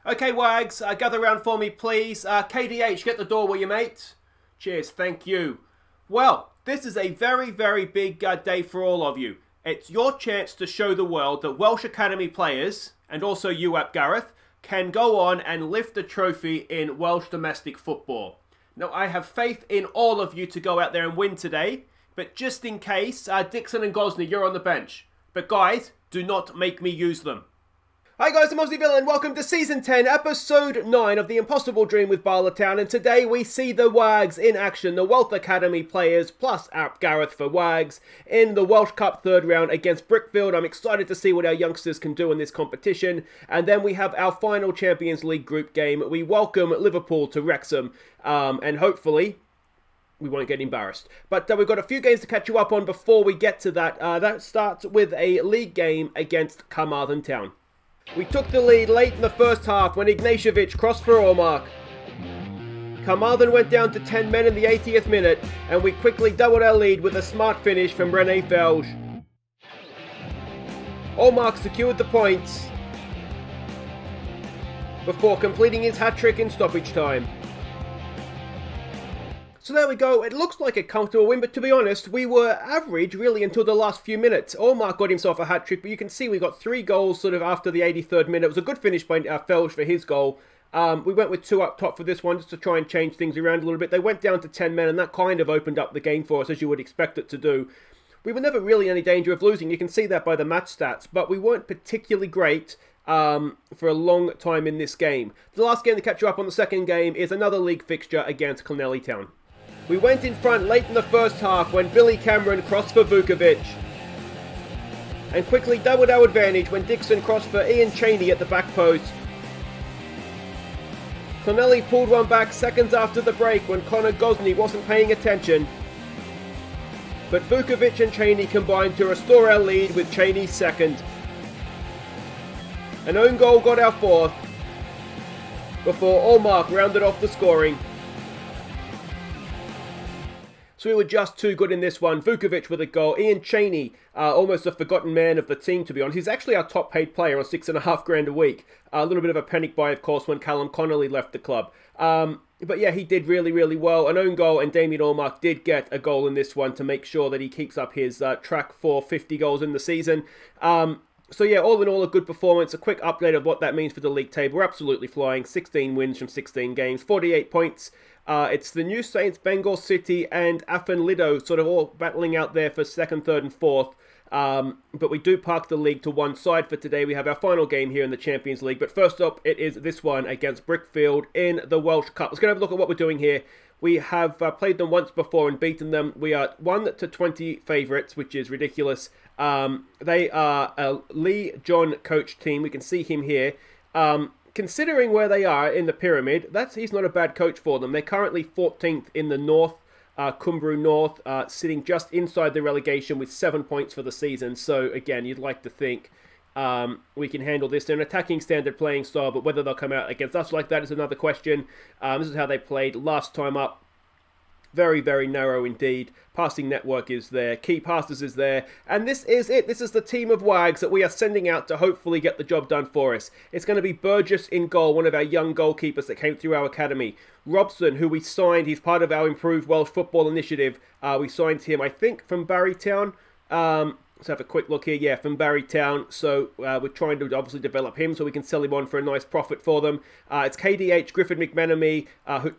Okay, Wags, gather round for me, please. KDH, get the door, will you, mate? Cheers, thank you. Well, this is a very, very big day for all of you. It's your chance to show the world that Welsh Academy players, and also you, Gareth, can go on and lift the trophy in Welsh domestic football. Now, I have faith in all of you to go out there and win today, but just in case, Dixon and Gosney, you're on the bench. But guys, do not make me use them. Hi guys, I'm Aussie Villain. Welcome to Season 10, Episode 9 of The Impossible Dream with Bala Town. And today we see the Wags in action, the Welsh Academy players plus Gareth for Wags in the Welsh Cup third round against Brickfield. I'm excited to see what our youngsters can do in this competition. And then we have our final Champions League group game. We welcome Liverpool to Wrexham and hopefully we won't get embarrassed. But we've got a few games to catch you up on before we get to that. That starts with a league game against Carmarthen Town. We took the lead late in the first half when Ignatievic crossed for Allmark. Carmarthen went down to 10 men in the 80th minute, and we quickly doubled our lead with a smart finish from René Felge. Allmark secured the points before completing his hat-trick in stoppage time. So there we go, it looks like a comfortable win, but to be honest, we were average really until the last few minutes. Allmark got himself a hat-trick, but you can see we got 3 goals sort of after the 83rd minute. It was a good finish by Felge for his goal. We went with 2 up top for this one just to try and change things around a little bit. They went down to 10 men and that kind of opened up the game for us as you would expect it to do. We were never really in any danger of losing, you can see that by the match stats, but we weren't particularly great for a long time in this game. The last game to catch you up on the second game is another league fixture against Clonelly Town. We went in front late in the first half when Billy Cameron crossed for Vukovic and quickly doubled our advantage when Dixon crossed for Ian Cheney at the back post. Clonelly pulled one back seconds after the break when Connor Gosney wasn't paying attention, but Vukovic and Cheney combined to restore our lead with Cheney's second. An own goal got our fourth before Allmark rounded off the scoring. So we were just too good in this one. Vukovic with a goal. Ian Cheney, almost a forgotten man of the team, to be honest. He's actually our top paid player on $6,500 a week. A little bit of a panic buy, of course, when Callum Connolly left the club. But yeah, he did really, really well. An own goal, and Damien Allmark did get a goal in this one to make sure that he keeps up his track for 50 goals in the season. So yeah, all in all, a good performance. A quick update of what that means for the league table. We're absolutely flying. 16 wins from 16 games, 48 points. It's the New Saints, Bengal City, and Afan Lido sort of all battling out there for second, third, and fourth. But we do park the league to one side for today. We have our final game here in the Champions League. But first up, it is this one against Brickfield in the Welsh Cup. Let's go have a look at what we're doing here. We have played them once before and beaten them. We are 1-20 favourites, which is ridiculous. They are a Lee John coach team. We can see him here. Considering where they are in the pyramid, he's not a bad coach for them. They're currently 14th in the North, Cumbrew North, sitting just inside the relegation with 7 points for the season. So again, you'd like to think we can handle this. They're an attacking standard playing style, but whether they'll come out against us like that is another question. This is how they played last time up. Very, very narrow indeed. Passing network is there. Key passes is there. And this is it. This is the team of Wags that we are sending out to hopefully get the job done for us. It's going to be Burgess in goal, one of our young goalkeepers that came through our academy. Robson, who we signed. He's part of our improved Welsh football initiative. We signed him, I think, from Barrytown. Let's have a quick look here. Yeah, from Barrytown. So we're trying to obviously develop him so we can sell him on for a nice profit for them. It's KDH, Griffin McMenemy,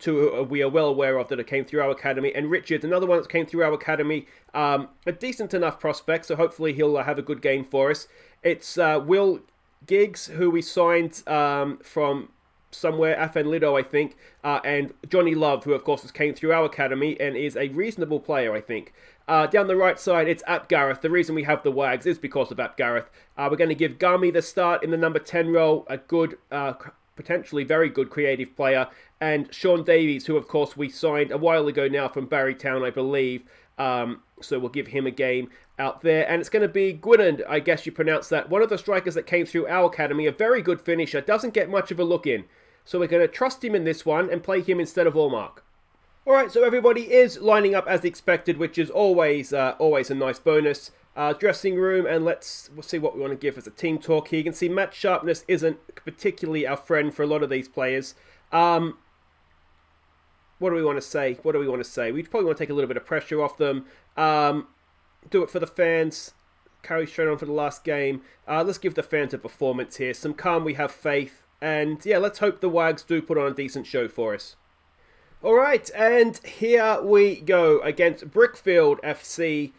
who we are well aware of that came through our academy. And Richard, another one that came through our academy. A decent enough prospect, so hopefully he'll have a good game for us. It's Will Giggs, who we signed from somewhere, Afan Lido, I think, and Johnny Love, who of course came through our academy and is a reasonable player, I think. Down the right side, it's Gareth. The reason we have the Wags is because of Gareth. We're going to give Gami the start in the number 10 role, a good, potentially very good creative player, and Sean Davies, who of course we signed a while ago now from Barrytown, I believe. So we'll give him a game out there. And it's going to be Gwynand, I guess you pronounce that. One of the strikers that came through our academy, a very good finisher, doesn't get much of a look in. So we're going to trust him in this one and play him instead of Allmark. Alright, so everybody is lining up as expected, which is always a nice bonus. Dressing room, and we'll see what we want to give as a team talk here. You can see match sharpness isn't particularly our friend for a lot of these players. What do we want to say? We probably want to take a little bit of pressure off them. Do it for the fans. Carry straight on for the last game. Let's give the fans a performance here. Some calm, we have faith. And yeah, let's hope the Wags do put on a decent show for us. Alright, and here we go against Brickfield FC.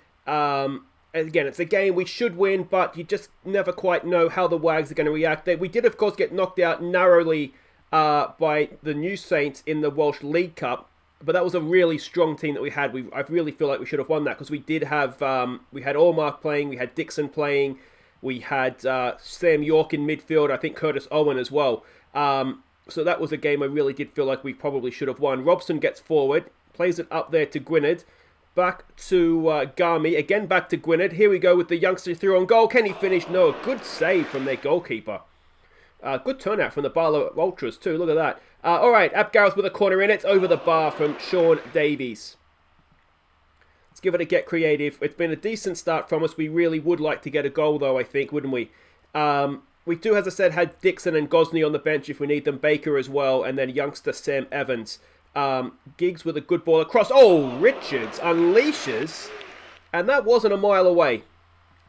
Again, it's a game we should win, but you just never quite know how the Wags are going to react. We did, of course, get knocked out narrowly by the New Saints in the Welsh League Cup, but that was a really strong team that we had. I really feel like we should have won that, because we did have, we had Allmark playing, we had Dixon playing, we had Sam York in midfield, I think Curtis Owen as well. So that was a game I really did feel like we probably should have won. Robson gets forward, plays it up there to Gwynedd. Back to Garmy, again back to Gwynedd. Here we go with the youngster through on goal. Can he finish? No, good save from their goalkeeper. Good turnout from the Bala Ultras too, look at that. Alright, Ap Gareth with a corner in it. Over the bar from Sean Davies. Let's give it a get creative. It's been a decent start from us. We really would like to get a goal though, I think, wouldn't we? We do, as I said, had Dixon and Gosney on the bench if we need them. Baker as well, and then youngster Sam Evans. Giggs with a good ball across. Oh, Richards unleashes, and that wasn't a mile away.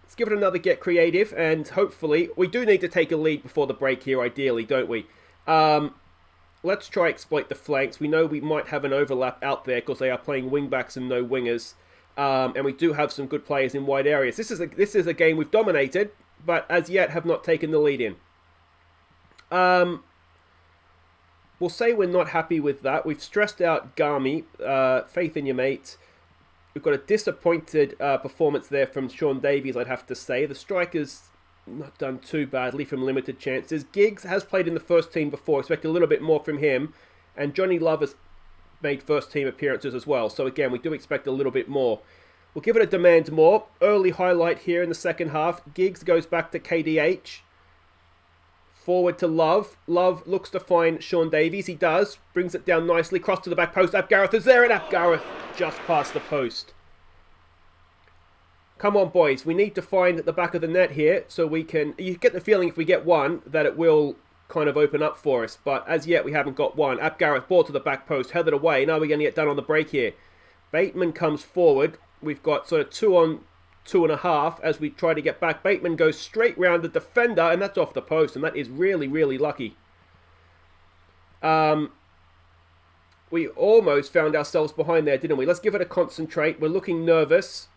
Let's give it another get creative, and hopefully we do need to take a lead before the break here, ideally, don't we? Let's try exploit the flanks. We know we might have an overlap out there because they are playing wing backs and no wingers, and we do have some good players in wide areas. This is a game we've dominated, but as yet have not taken the lead in. We'll say we're not happy with that. We've stressed out Garmy. Faith in your mate. We've got a disappointed performance there from Sean Davies, I'd have to say. The striker's not done too badly from limited chances. Giggs has played in the first team before. Expect a little bit more from him. And Johnny Love has made first team appearances as well. So again, we do expect a little bit more. We'll give it a demand more. Early highlight here in the second half. Giggs goes back to KDH. Forward to Love. Love looks to find Sean Davies. He does. Brings it down nicely. Cross to the back post. Ap Gareth is there, and Ap Gareth just past the post. Come on, boys. We need to find the back of the net here so we can... You get the feeling if we get one that it will kind of open up for us. But as yet, we haven't got one. Ap Gareth ball to the back post. Headed away. Now we're going to get done on the break here. Bateman comes forward. We've got sort of 2 on 2.5 as we try to get back. Bateman goes straight round the defender, and that's off the post, and that is really, really lucky. We almost found ourselves behind there, didn't we? Let's give it a concentrate. We're looking nervous.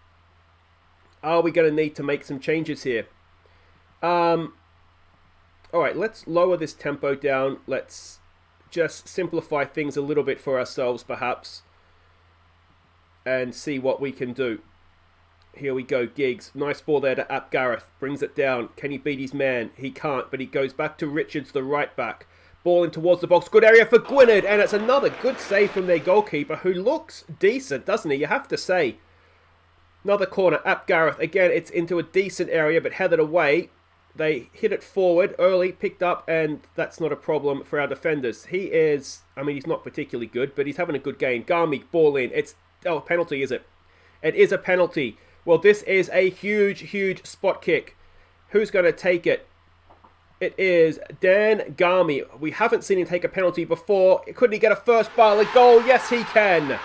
Are we going to need to make some changes here? Alright, let's lower this tempo down. Let's just simplify things a little bit for ourselves, perhaps, and see what we can do. Here we go, Giggs. Nice ball there to Ap Gareth. Brings it down. Can he beat his man? He can't, but he goes back to Richards, the right back. Ball in towards the box. Good area for Gwynedd, and it's another good save from their goalkeeper, who looks decent, doesn't he? You have to say. Another corner. Ap Gareth. Again, it's into a decent area, but headed away. They hit it forward early, picked up, and that's not a problem for our defenders. He is, I mean, he's not particularly good, but he's having a good game. Garmy, ball in. It's, oh, a penalty, is it? It is a penalty. Well, this is a huge, huge spot kick. Who's going to take it? It is Dan Garmy. We haven't seen him take a penalty before. Could he get a first Bala goal? Yes, he can.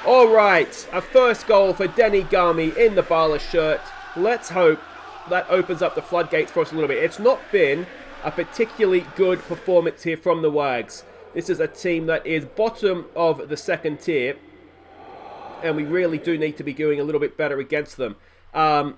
All right, a first goal for Denny Garmy in the Bala shirt. Let's hope that opens up the floodgates for us a little bit. It's not been a particularly good performance here from the Wags. This is a team that is bottom of the second tier, and we really do need to be doing a little bit better against them. I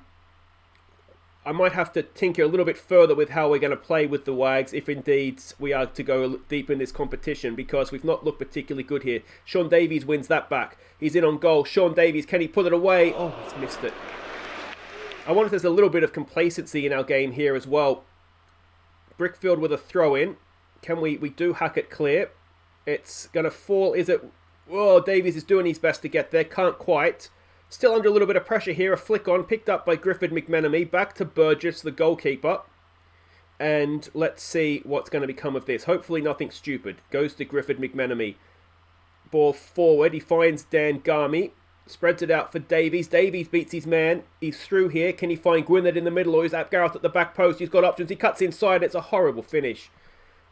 might have to tinker a little bit further with how we're going to play with the Wags if indeed we are to go deep in this competition, because we've not looked particularly good here. Sean Davies wins that back. He's in on goal. Sean Davies, can he put it away? Oh, he's missed it. I wonder if there's a little bit of complacency in our game here as well. Brickfield with a throw in. Can we do hack it clear? It's going to fall. Is it? Oh, Davies is doing his best to get there. Can't quite. Still under a little bit of pressure here. A flick on, picked up by Griffith McMenemy. Back to Burgess, the goalkeeper. And let's see what's going to become of this. Hopefully nothing stupid. Goes to Griffith McMenemy. Ball forward. He finds Dan Garmy. Spreads it out for Davies. Davies beats his man. He's through here. Can he find Gwynedd in the middle, or is that Gareth at the back post? He's got options. He cuts inside. It's a horrible finish.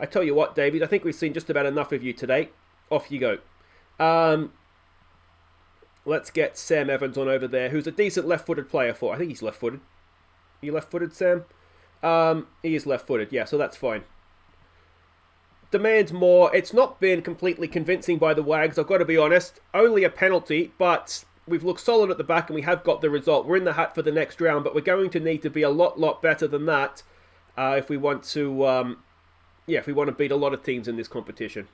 I tell you what, Davies, I think we've seen just about enough of you today. Off you go. Let's get Sam Evans on over there, who's a decent left-footed player for. I think he's left-footed. Are you left-footed, Sam? He is left-footed. Yeah, so that's fine. Demands more. It's not been completely convincing by the Wags, I've got to be honest. Only a penalty, but we've looked solid at the back and we have got the result. We're in the hat for the next round, but we're going to need to be a lot better than that if we want to, if we want to beat a lot of teams in this competition.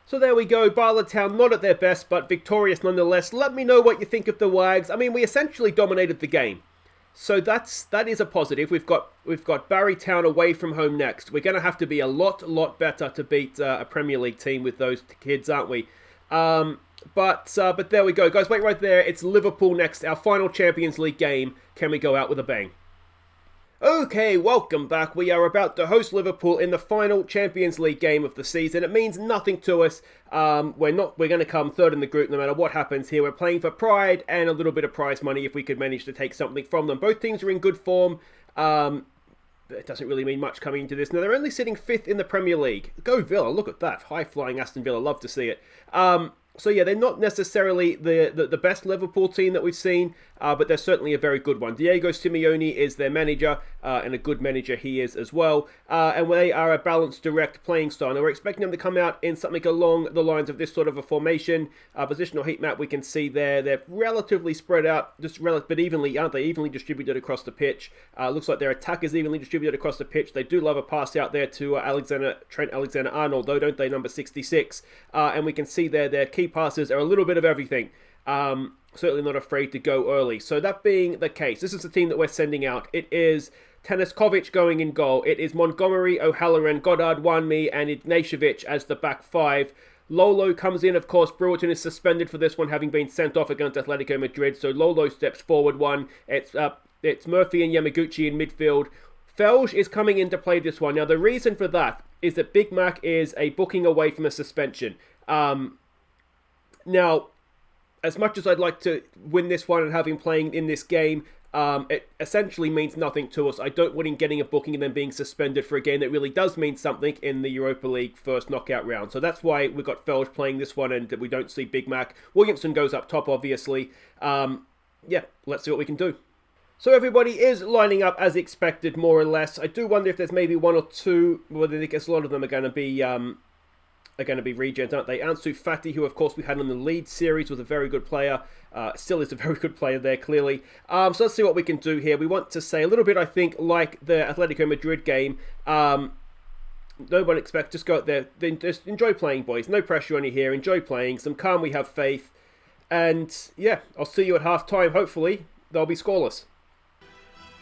So there we go. Bala Town not at their best, but victorious nonetheless. Let me know what you think of the Wags. I mean, we essentially dominated the game. So that is a positive. We've got Barry Town away from home next. We're going to have to be a lot better to beat a Premier League team with those kids, aren't we? But there we go, guys. Wait right there. It's Liverpool next. Our final Champions League game. Can we go out with a bang? Okay, welcome back. We are about to host Liverpool in the final Champions League game of the season. It means nothing to us. We're going to come third in the group no matter what happens here. We're playing for pride and a little bit of prize money if we could manage to take something from them. Both teams are in good form. It doesn't really mean much coming into this. Now, they're only sitting 5th in the Premier League. Go Villa, look at that. High-flying Aston Villa, love to see it. So yeah, they're not necessarily the best Liverpool team that we've seen, but they're certainly a very good one. Diego Simeone is their manager, and a good manager he is as well. And they are a balanced, direct playing style. Now we're expecting them to come out in something along the lines of this sort of a formation. Positional heat map we can see there. They're relatively spread out, but evenly, aren't they? Evenly distributed across the pitch. Looks like their attack is evenly distributed across the pitch. They do love a pass out there to Trent Alexander-Arnold, though, don't they? Number 66. And we can see there their key passes are a little bit of everything. Certainly not afraid to go early. So that being the case, this is the team that we're sending out. It is Teniskovic going in goal. It is Montgomery, O'Halloran, Goddard, Wanmi, and Ignatievic as the back five. Lolo comes in, of course. Brewerton is suspended for this one, having been sent off against Atletico Madrid. So Lolo steps forward one. It's Murphy and Yamaguchi in midfield. Felge is coming in to play this one. Now, the reason for that is that Big Mac is a booking away from a suspension. Now, as much as I'd like to win this one and have him playing in this game, it essentially means nothing to us. I don't want him getting a booking and then being suspended for a game that really does mean something in the Europa League first knockout round. So that's why we've got Felge playing this one and we don't see Big Mac. Williamson goes up top, obviously. Yeah, let's see what we can do. So everybody is lining up as expected, more or less. I do wonder if there's maybe one or two, well, I guess a lot of them are going to be regens, aren't they? Ansu Fati, who of course we had on the Leeds series, was a very good player. Still is a very good player there, clearly. So let's see what we can do here. We want to say a little bit, I think, like the Atletico Madrid game. No one expects, just go out there, then just enjoy playing, boys. No pressure on you here. Enjoy playing. Some calm, we have faith. And yeah, I'll see you at half-time. Hopefully, they'll be scoreless.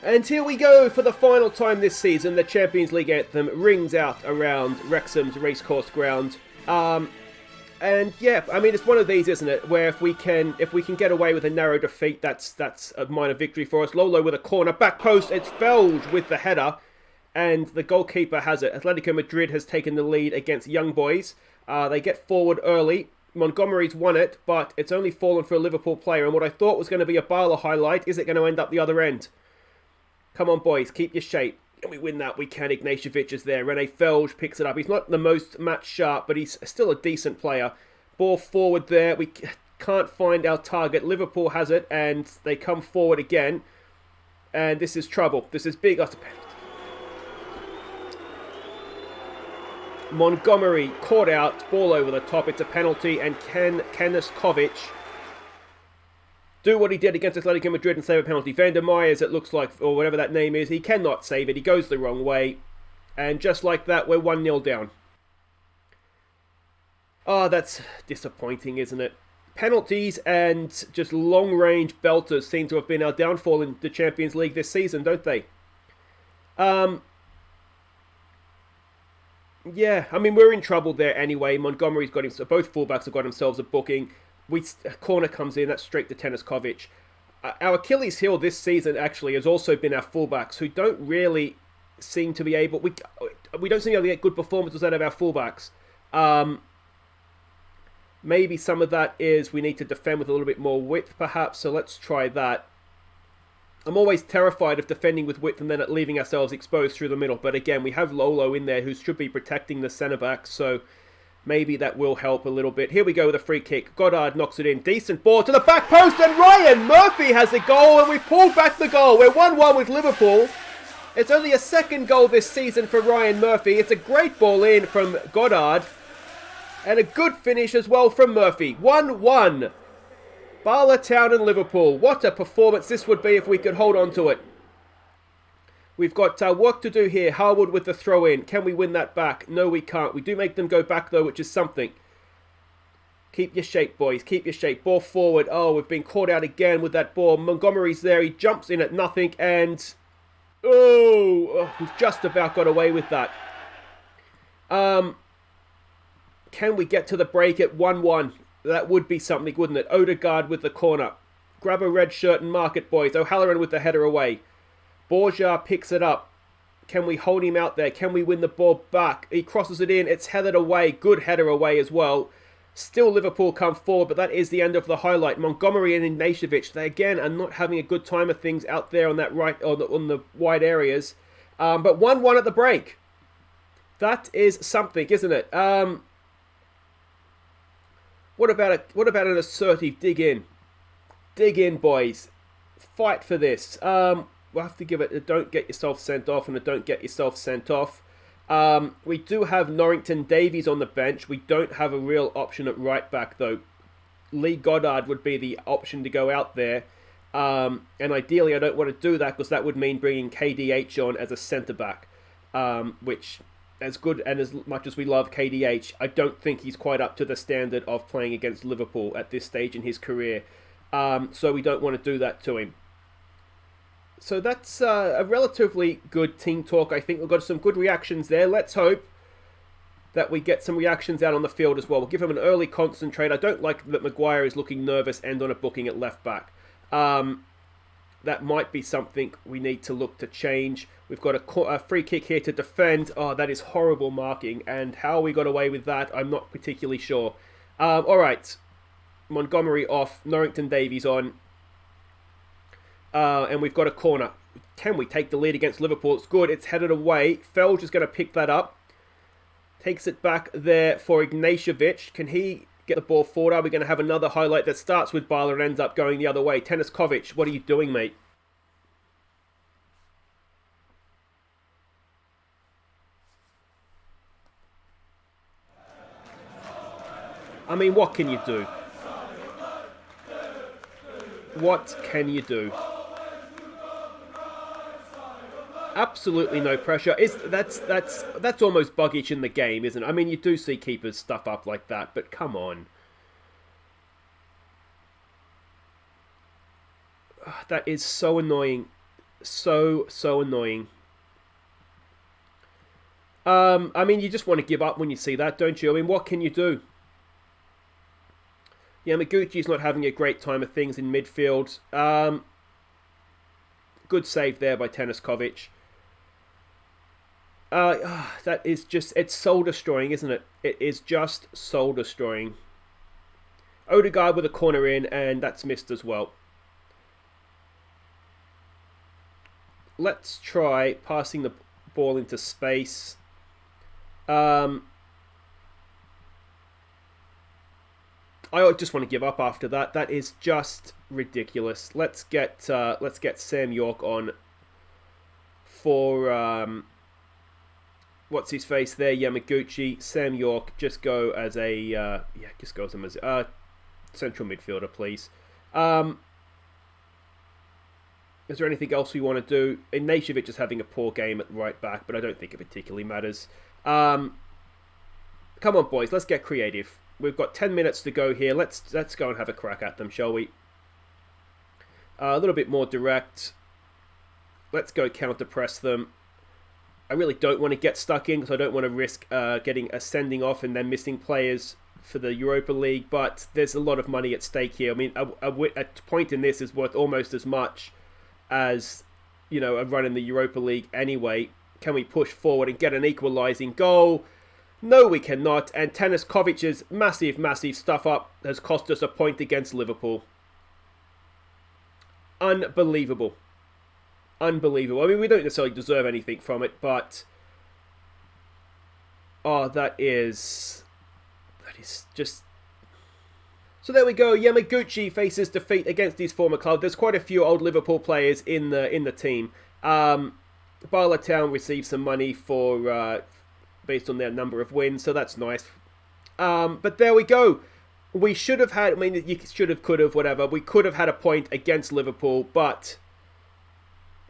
And here we go for the final time this season. The Champions League anthem rings out around Wrexham's racecourse ground. And yeah, I mean, it's one of these, isn't it? Where if we can get away with a narrow defeat, that's a minor victory for us. Lolo with a corner, back post. It's Felge with the header, and the goalkeeper has it. Atletico Madrid has taken the lead against Young Boys. They get forward early. Montgomery's won it, but it's only fallen for a Liverpool player. And what I thought was going to be a Bala highlight, is it going to end up the other end? Come on, boys, keep your shape. Can we win that? We can. Ignatievic is there. Rene Felge picks it up. He's not the most match sharp, but he's still a decent player. Ball forward there. We can't find our target. Liverpool has it, and they come forward again. And this is trouble. This is big. Oh, Montgomery caught out. Ball over the top. It's a penalty, and can Teniskovic do what he did against Atletico Madrid and save a penalty? Van der Myers, it looks like, or whatever that name is, he cannot save it. He goes the wrong way. And just like that, we're 1-0 down. Oh, that's disappointing, isn't it? Penalties and just long-range belters seem to have been our downfall in the Champions League this season, don't they? Yeah, I mean, we're in trouble there anyway. Montgomery's got him, so both fullbacks have got themselves a booking. A corner comes in, that's straight to Teniskovic. Our Achilles heel this season actually has also been our fullbacks, who don't really seem to be able. We don't seem to be able to get good performances out of our fullbacks. Maybe some of that is we need to defend with a little bit more width, perhaps. So let's try that. I'm always terrified of defending with width and then leaving ourselves exposed through the middle. But again, we have Lolo in there who should be protecting the centre-back. So maybe that will help a little bit. Here we go with a free kick. Goddard knocks it in. Decent ball to the back post. And Ryan Murphy has a goal. And we pulled back the goal. We're 1-1 with Liverpool. It's only a second goal this season for Ryan Murphy. It's a great ball in from Goddard. And a good finish as well from Murphy. 1-1. Bala Town and Liverpool. What a performance this would be if we could hold on to it. We've got work to do here. Harwood with the throw in. Can we win that back? No, we can't. We do make them go back though, which is something. Keep your shape, boys. Keep your shape. Ball forward. Oh, we've been caught out again with that ball. Montgomery's there. He jumps in at nothing and... Oh, we've just about got away with that. Can we get to the break at 1-1? That would be something, wouldn't it? Odegaard with the corner. Grab a red shirt and mark it, boys. O'Halloran with the header away. Borja picks it up. Can we hold him out there? Can we win the ball back? He crosses it in. It's headed away. Good header away as well. Still Liverpool come forward, but that is the end of the highlight. Montgomery and Ignacevich, they again are not having a good time of things out there on that right, on the wide areas. But 1-1 at the break. That is something, isn't it? What about an assertive dig in? Dig in, boys. Fight for this. We'll have to give it a don't get yourself sent off and a don't get yourself sent off. We do have Norrington Davies on the bench. We don't have a real option at right back, though. Lee Goddard would be the option to go out there. And ideally, I don't want to do that because that would mean bringing KDH on as a centre-back. Which, as good and as much as we love KDH, I don't think he's quite up to the standard of playing against Liverpool at this stage in his career. So we don't want to do that to him. So that's a relatively good team talk. I think we've got some good reactions there. Let's hope that we get some reactions out on the field as well. We'll give him an early concentrate. I don't like that Maguire is looking nervous and on a booking at left back. That might be something we need to look to change. We've got a free kick here to defend. Oh, that is horrible marking. And how we got away with that, I'm not particularly sure. All right. Montgomery off. Norrington Davies on. And we've got a corner. Can we take the lead against Liverpool? It's good. It's headed away. Felge is going to pick that up. Takes it back there for Ignacevich. Can he get the ball forward? Are we going to have another highlight that starts with Bala and ends up going the other way? Teniskovic, what are you doing, mate? I mean, what can you do? What can you do? Absolutely no pressure. That's almost buggish in the game, isn't it? I mean, you do see keepers stuff up like that, but come on. That is so annoying. So annoying. I mean, you just want to give up when you see that, don't you? I mean, what can you do? Yamaguchi's not having a great time of things in midfield. Good save there by Teniskovic. That is just... It's soul-destroying, isn't it? It is just soul-destroying. Odegaard with a corner in, and that's missed as well. Let's try passing the ball into space. I just want to give up after that. That is just ridiculous. Let's get Sam York on for what's his face there, Yamaguchi. Sam York, just go as a central midfielder, please. Is there anything else we want to do? Ignacevich is having a poor game at right back, but I don't think it particularly matters. Come on, boys, let's get creative. We've got 10 minutes to go here. Let's go and have a crack at them, shall we? A little bit more direct. Let's go counter-press them. I really don't want to get stuck in because I don't want to risk getting a sending off and then missing players for the Europa League. But there's a lot of money at stake here. I mean, a point in this is worth almost as much as, a run in the Europa League anyway. Can we push forward and get an equalising goal? No, we cannot. And Taniskovic's massive stuff up has cost us a point against Liverpool. Unbelievable. Unbelievable. I mean, we don't necessarily deserve anything from it, but... Oh, that is just... So there we go. Yamaguchi faces defeat against his former club. There's quite a few old Liverpool players in the team. Bala Town received some money for based on their number of wins, so that's nice. But there we go. We should have had... I mean, you should have, could have, whatever. We could have had a point against Liverpool, but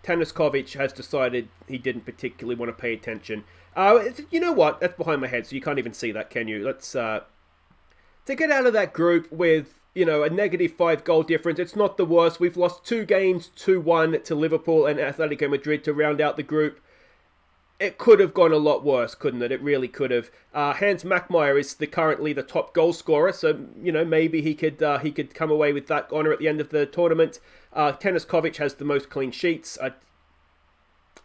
Taniskovic has decided he didn't particularly want to pay attention. You know what? That's behind my head, so you can't even see that, can you? Let's... To get out of that group with, a -5 goal difference, it's not the worst. We've lost 2 games, 2-1 to Liverpool and Atletico Madrid to round out the group. It could have gone a lot worse, couldn't it? It really could have. Hans Mackmeyer is currently the top goal scorer, so maybe he could come away with that honour at the end of the tournament. Taniskovic has the most clean sheets.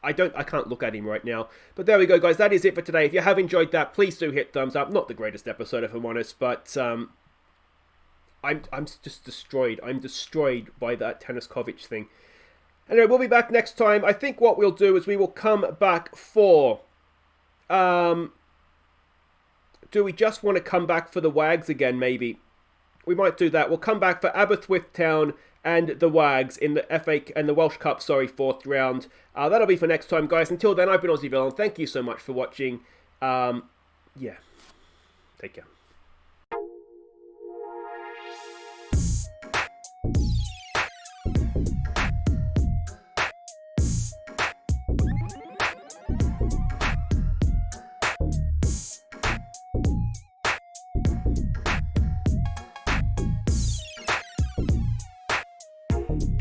I can't look at him right now. But there we go, guys. That is it for today. If you have enjoyed that, please do hit thumbs up. Not the greatest episode, if I'm honest, but I'm just destroyed. I'm destroyed by that Taniskovic thing. Anyway, we'll be back next time. I think what we'll do is we will come back for... do we just want to come back for the Wags again, maybe? We might do that. We'll come back for Aberystwyth Town and the Wags in the the Welsh Cup, 4th round. That'll be for next time, guys. Until then, I've been Aussie Villain. Thank you so much for watching. Yeah. Take care.